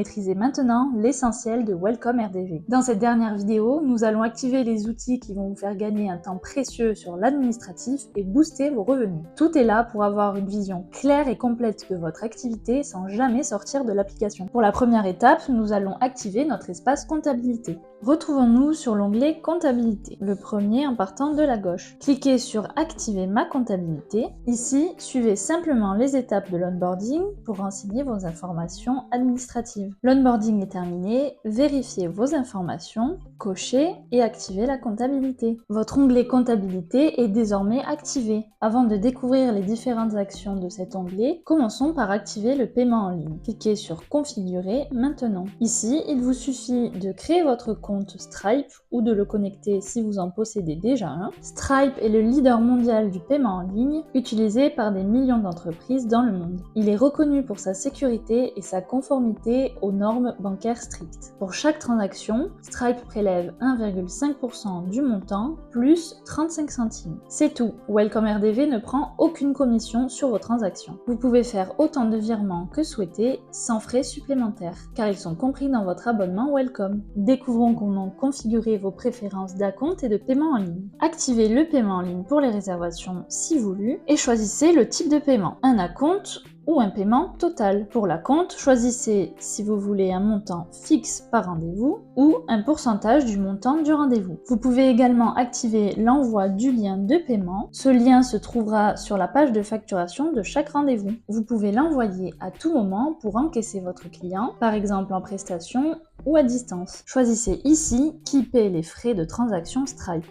maîtrisez maintenant l'essentiel de Welcome RDV. Dans cette dernière vidéo, nous allons activer les outils qui vont vous faire gagner un temps précieux sur l'administratif et booster vos revenus. Tout est là pour avoir une vision claire et complète de votre activité sans jamais sortir de l'application. Pour la première étape, nous allons activer notre espace comptabilité. Retrouvons-nous sur l'onglet comptabilité, le premier en partant de la gauche. Cliquez sur activer ma comptabilité. Ici, suivez simplement les étapes de l'onboarding pour renseigner vos informations administratives. L'onboarding est terminé, vérifiez vos informations, cochez et activez la comptabilité. Votre onglet comptabilité est désormais activé. Avant de découvrir les différentes actions de cet onglet, commençons par activer le paiement en ligne. Cliquez sur configurer maintenant. Ici, il vous suffit de créer votre compte Stripe ou de le connecter si vous en possédez déjà un. Stripe est le leader mondial du paiement en ligne, utilisé par des millions d'entreprises dans le monde. Il est reconnu pour sa sécurité et sa conformité aux normes bancaires strictes. Pour chaque transaction, Stripe prélève 1,5% du montant plus 35 centimes. C'est tout. Welcome RDV ne prend aucune commission sur vos transactions. Vous pouvez faire autant de virements que souhaité sans frais supplémentaires, car ils sont compris dans votre abonnement Welcome. Découvrons comment configurer vos préférences d'acompte et de paiement en ligne. Activez le paiement en ligne pour les réservations si voulu et choisissez le type de paiement, un acompte ou un paiement total. Pour l'acompte, choisissez si vous voulez un montant fixe par rendez-vous ou un pourcentage du montant du rendez-vous. Vous pouvez également activer l'envoi du lien de paiement. Ce lien se trouvera sur la page de facturation de chaque rendez-vous. Vous pouvez l'envoyer à tout moment pour encaisser votre client, par exemple en prestation ou à distance. Choisissez ici qui paie les frais de transaction Stripe,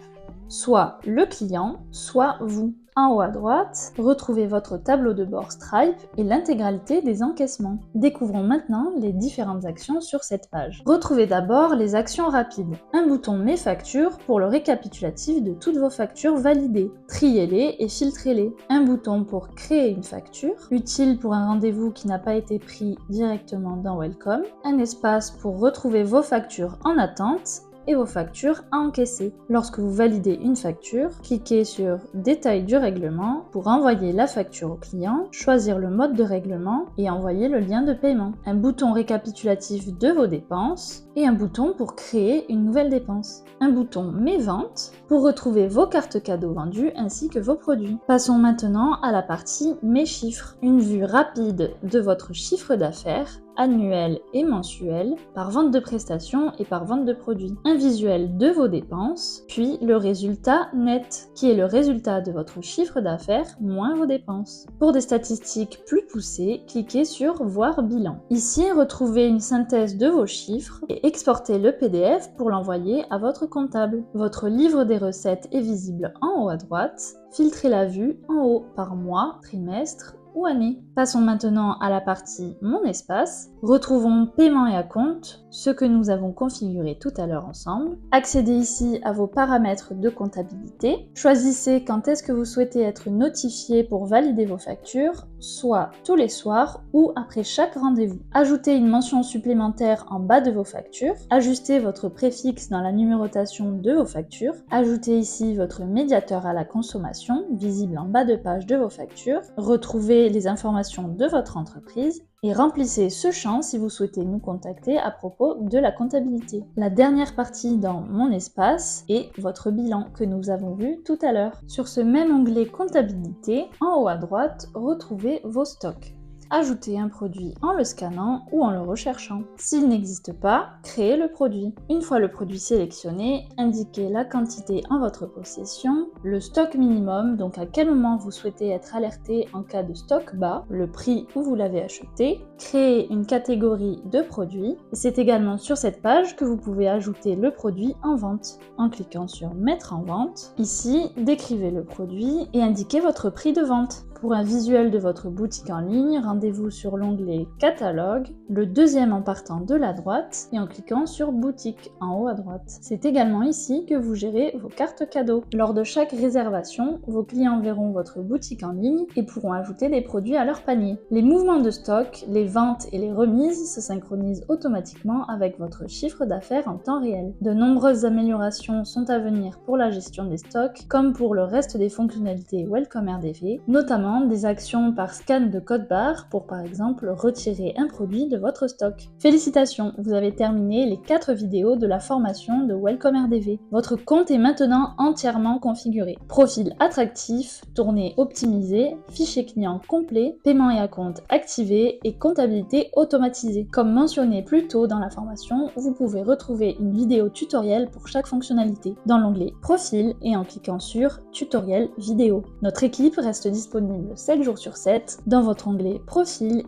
soit le client, soit vous. En haut à droite, retrouvez votre tableau de bord Stripe et l'intégralité des encaissements. Découvrons maintenant les différentes actions sur cette page. Retrouvez d'abord les actions rapides. Un bouton Mes factures pour le récapitulatif de toutes vos factures validées. Triez-les et filtrez-les. Un bouton pour créer une facture, utile pour un rendez-vous qui n'a pas été pris directement dans Welcome. Un espace pour retrouver vos factures en attente et vos factures à encaisser. Lorsque vous validez une facture, cliquez sur Détail du règlement pour envoyer la facture au client, choisir le mode de règlement et envoyer le lien de paiement. Un bouton récapitulatif de vos dépenses et un bouton pour créer une nouvelle dépense. Un bouton Mes ventes pour retrouver vos cartes cadeaux vendues ainsi que vos produits. Passons maintenant à la partie Mes chiffres. Une vue rapide de votre chiffre d'affaires annuel et mensuel, par vente de prestations et par vente de produits. Un visuel de vos dépenses, puis le résultat net, qui est le résultat de votre chiffre d'affaires moins vos dépenses. Pour des statistiques plus poussées, cliquez sur Voir bilan. Ici, retrouvez une synthèse de vos chiffres et exportez le PDF pour l'envoyer à votre comptable. Votre livre des recettes est visible en haut à droite. Filtrez la vue en haut par mois, trimestre ou année. Passons maintenant à la partie Mon espace. Retrouvons paiement et acompte, ce que nous avons configuré tout à l'heure ensemble. Accédez ici à vos paramètres de comptabilité. Choisissez quand est-ce que vous souhaitez être notifié pour valider vos factures, soit tous les soirs ou après chaque rendez-vous. Ajoutez une mention supplémentaire en bas de vos factures. Ajustez votre préfixe dans la numérotation de vos factures. Ajoutez ici votre médiateur à la consommation, visible en bas de page de vos factures. Retrouvez les informations de votre entreprise et remplissez ce champ si vous souhaitez nous contacter à propos de la comptabilité. La dernière partie dans Mon espace est votre bilan que nous avons vu tout à l'heure. Sur ce même onglet comptabilité, en haut à droite, retrouvez vos stocks. Ajoutez un produit en le scannant ou en le recherchant. S'il n'existe pas, créez le produit. Une fois le produit sélectionné, indiquez la quantité en votre possession, le stock minimum, donc à quel moment vous souhaitez être alerté en cas de stock bas, le prix où vous l'avez acheté, créez une catégorie de produits. Et c'est également sur cette page que vous pouvez ajouter le produit en vente. En cliquant sur Mettre en vente, ici, décrivez le produit et indiquez votre prix de vente. Pour un visuel de votre boutique en ligne, rendez-vous sur l'onglet Catalogue, le deuxième en partant de la droite et en cliquant sur Boutique en haut à droite. C'est également ici que vous gérez vos cartes cadeaux. Lors de chaque réservation, vos clients verront votre boutique en ligne et pourront ajouter des produits à leur panier. Les mouvements de stock, les ventes et les remises se synchronisent automatiquement avec votre chiffre d'affaires en temps réel. De nombreuses améliorations sont à venir pour la gestion des stocks, comme pour le reste des fonctionnalités Welcome RDV, notamment des actions par scan de code barre pour par exemple retirer un produit de votre stock. Félicitations, vous avez terminé les 4 vidéos de la formation de Welcome RDV. Votre compte est maintenant entièrement configuré. Profil attractif, tournée optimisée, fichier client complet, paiement et acompte activé et comptabilité automatisée. Comme mentionné plus tôt dans la formation, vous pouvez retrouver une vidéo tutoriel pour chaque fonctionnalité dans l'onglet Profil et en cliquant sur Tutoriel vidéo. Notre équipe reste disponible 7 jours sur 7 dans votre onglet Profil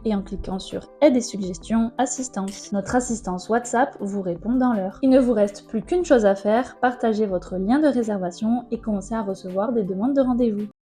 et en cliquant sur Aide et suggestions, Assistance. Notre assistance WhatsApp vous répond dans l'heure. Il ne vous reste plus qu'une chose à faire, partager votre lien de réservation et commencer à recevoir des demandes de rendez-vous.